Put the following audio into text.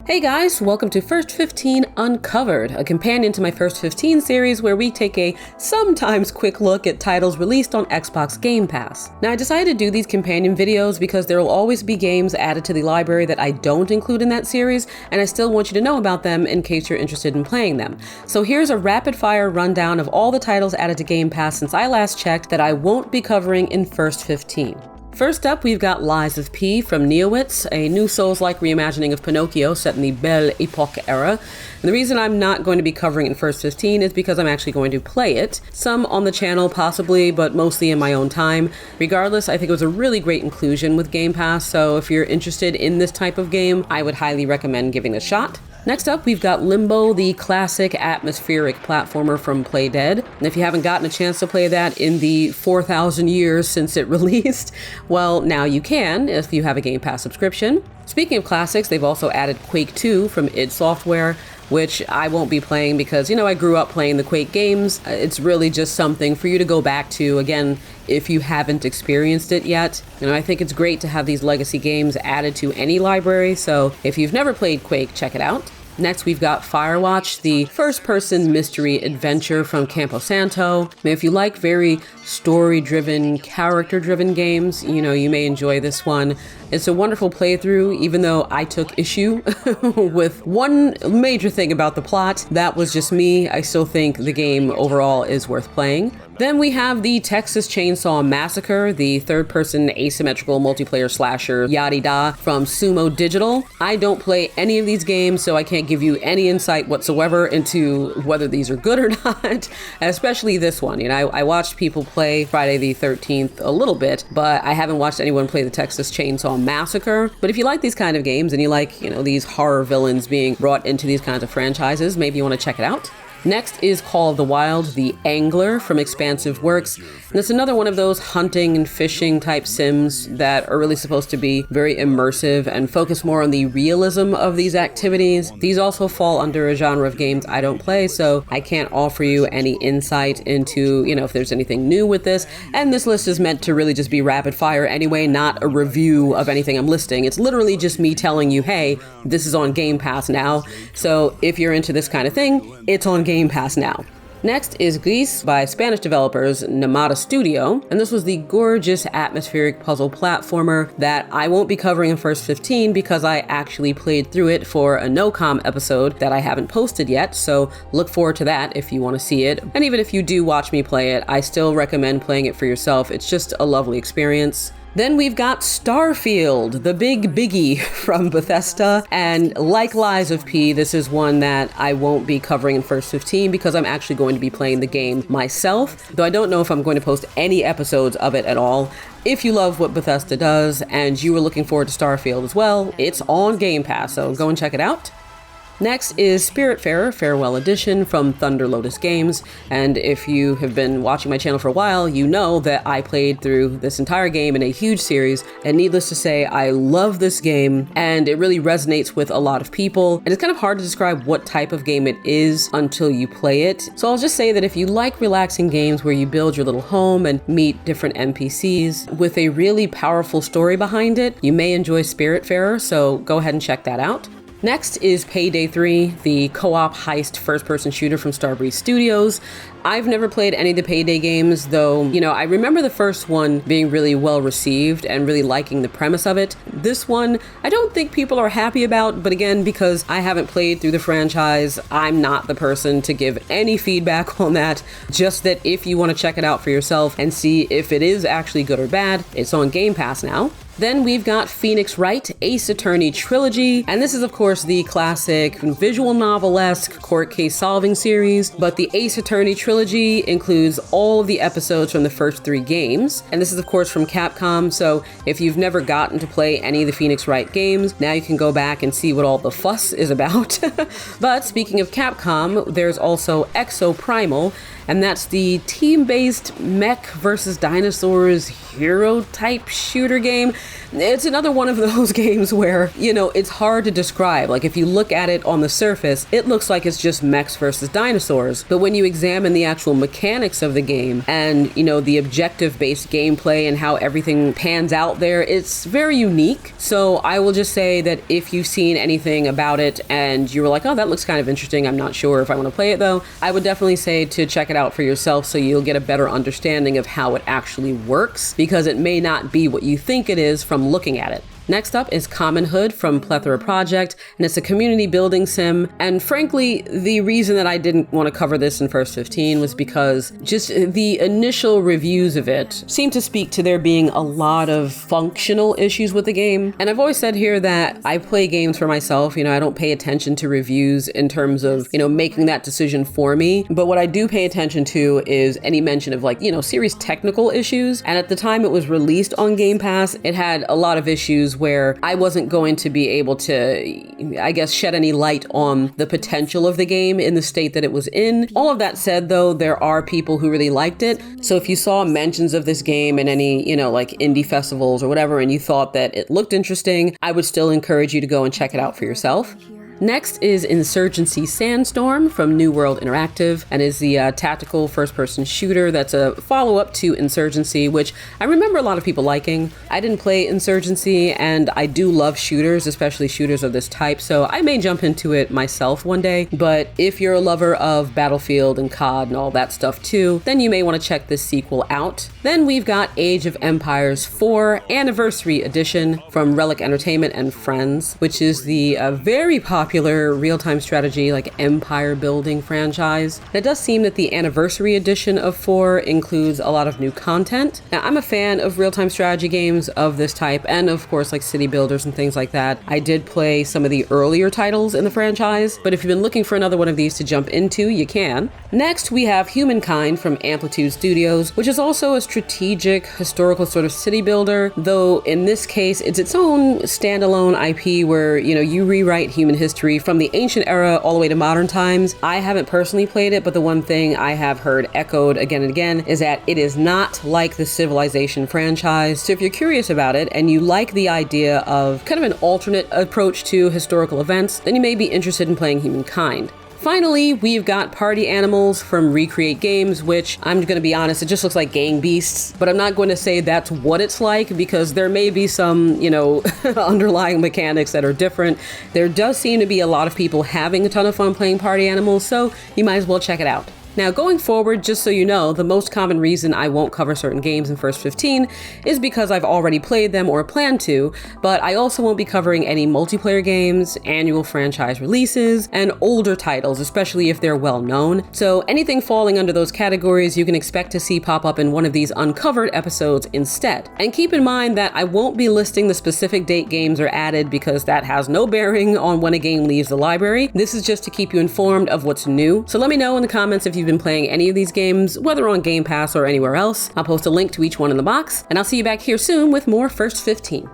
Hey guys, welcome to First 15 Uncovered, a companion to my First 15 series where we take a sometimes quick look at titles released on Xbox Game Pass. Now I decided to do these companion videos because there will always be games added to the library that I don't include in that series, and I still want you to know about them in case you're interested in playing them. So here's a rapid fire rundown of all the titles added to Game Pass since I last checked that I won't be covering in First 15. First up, we've got Lies of P from Neowitz, a new Souls-like reimagining of Pinocchio set in the Belle Epoque era. And the reason I'm not going to be covering it in First 15 is because I'm actually going to play it. Some on the channel, possibly, but mostly in my own time. Regardless, I think it was a really great inclusion with Game Pass, so if you're interested in this type of game, I would highly recommend giving it a shot. Next up, we've got Limbo, the classic atmospheric platformer from Playdead. And if you haven't gotten a chance to play that in the 4,000 years since it released, well, now you can if you have a Game Pass subscription. Speaking of classics, they've also added Quake 2 from id Software, which I won't be playing because, I grew up playing the Quake games. It's really just something for you to go back to, again, if you haven't experienced it yet. I think it's great to have these legacy games added to any library, so if you've never played Quake, check it out. Next, we've got Firewatch, the first-person mystery adventure from Campo Santo. If you like very story-driven, character-driven games, you may enjoy this one. It's a wonderful playthrough, even though I took issue with one major thing about the plot. That was just me. I still think the game overall is worth playing. Then we have the Texas Chainsaw Massacre, the third-person asymmetrical multiplayer slasher yada-da from Sumo Digital. I don't play any of these games, so I can't give you any insight whatsoever into whether these are good or not, especially this one. I watched people play Friday the 13th a little bit, but I haven't watched anyone play the Texas Chainsaw Massacre. But if you like these kind of games and you like, these horror villains being brought into these kinds of franchises, maybe you want to check it out. Next is Call of the Wild, the Angler from Expansive Works. And it's another one of those hunting and fishing type sims that are really supposed to be very immersive and focus more on the realism of these activities. These also fall under a genre of games I don't play, so I can't offer you any insight into, if there's anything new with this. And this list is meant to really just be rapid fire anyway, not a review of anything I'm listing. It's literally just me telling you, hey, this is on Game Pass now. So if you're into this kind of thing, it's on Game Pass now. Next is Gris by Spanish developers Namada Studio, and this was the gorgeous atmospheric puzzle platformer that I won't be covering in First 15 because I actually played through it for a NoCom episode that I haven't posted yet, so look forward to that if you want to see it. And even if you do watch me play it, I still recommend playing it for yourself. It's just a lovely experience. Then we've got Starfield, the big biggie from Bethesda, and like Lies of P, this is one that I won't be covering in First 15 because I'm actually going to be playing the game myself, though I don't know if I'm going to post any episodes of it at all. If you love what Bethesda does and you were looking forward to Starfield as well, it's on Game Pass, so go and check it out. Next is Spiritfarer Farewell Edition from Thunder Lotus Games, and if you have been watching my channel for a while, you know that I played through this entire game in a huge series, and needless to say, I love this game, and it really resonates with a lot of people, and it's kind of hard to describe what type of game it is until you play it. So I'll just say that if you like relaxing games where you build your little home and meet different NPCs with a really powerful story behind it, you may enjoy Spiritfarer, so go ahead and check that out. Next is Payday 3, the co-op heist first-person shooter from Starbreeze Studios. I've never played any of the Payday games, though, I remember the first one being really well received and really liking the premise of it. This one, I don't think people are happy about, but again, because I haven't played through the franchise, I'm not the person to give any feedback on that. Just that if you want to check it out for yourself and see if it is actually good or bad, it's on Game Pass now. Then we've got Phoenix Wright Ace Attorney Trilogy, and this is of course the classic visual novel-esque court case solving series, but the Ace Attorney Trilogy includes all of the episodes from the first 3 games, and this is of course from Capcom, so if you've never gotten to play any of the Phoenix Wright games, now you can go back and see what all the fuss is about. But speaking of Capcom, there's also Exoprimal, and that's the team-based mech versus dinosaurs hero type shooter game. It's another one of those games where, it's hard to describe. Like, if you look at it on the surface, it looks like it's just mechs versus dinosaurs. But when you examine the actual mechanics of the game and, the objective-based gameplay and how everything pans out there, it's very unique. So I will just say that if you've seen anything about it and you were like, oh, that looks kind of interesting, I'm not sure if I want to play it though, I would definitely say to check it out for yourself so you'll get a better understanding of how it actually works, because it may not be what you think it is from looking at it. Next up is Commonhood from Plethora Project, and it's a community building sim. And frankly, the reason that I didn't want to cover this in First 15 was because just the initial reviews of it seem to speak to there being a lot of functional issues with the game. And I've always said here that I play games for myself. I don't pay attention to reviews in terms of, making that decision for me. But what I do pay attention to is any mention of serious technical issues. And at the time it was released on Game Pass, it had a lot of issues where I wasn't going to be able to, shed any light on the potential of the game in the state that it was in. All of that said, though, there are people who really liked it. So if you saw mentions of this game in any, indie festivals or whatever, and you thought that it looked interesting, I would still encourage you to go and check it out for yourself. Next is Insurgency Sandstorm from New World Interactive, and is the tactical first-person shooter that's a follow-up to Insurgency, which I remember a lot of people liking. I didn't play Insurgency, and I do love shooters, especially shooters of this type, so I may jump into it myself one day. But if you're a lover of Battlefield and COD and all that stuff too, then you may want to check this sequel out. Then we've got Age of Empires 4 Anniversary Edition from Relic Entertainment and Friends, which is the very popular real-time strategy empire building franchise. And it does seem that the anniversary edition of 4 includes a lot of new content. Now, I'm a fan of real-time strategy games of this type, and of course city builders and things like that. I did play some of the earlier titles in the franchise, but if you've been looking for another one of these to jump into, you can. Next, we have Humankind from Amplitude Studios, which is also a strategic historical sort of city builder, though in this case it's its own standalone IP where you rewrite human history from the ancient era all the way to modern times. I haven't personally played it, but the one thing I have heard echoed again and again is that it is not like the Civilization franchise. So if you're curious about it and you like the idea of kind of an alternate approach to historical events, then you may be interested in playing Humankind. Finally, we've got Party Animals from Recreate Games, which I'm going to be honest, it just looks like Gang Beasts, but I'm not going to say that's what it's like because there may be some, underlying mechanics that are different. There does seem to be a lot of people having a ton of fun playing Party Animals, so you might as well check it out. Now, going forward, just so you know, the most common reason I won't cover certain games in First 15 is because I've already played them or plan to, but I also won't be covering any multiplayer games, annual franchise releases, and older titles, especially if they're well known. So anything falling under those categories you can expect to see pop up in one of these uncovered episodes instead. And keep in mind that I won't be listing the specific date games are added because that has no bearing on when a game leaves the library. This is just to keep you informed of what's new. So let me know in the comments if you've been playing any of these games, whether on Game Pass or anywhere else. I'll post a link to each one in the box, and I'll see you back here soon with more First 15.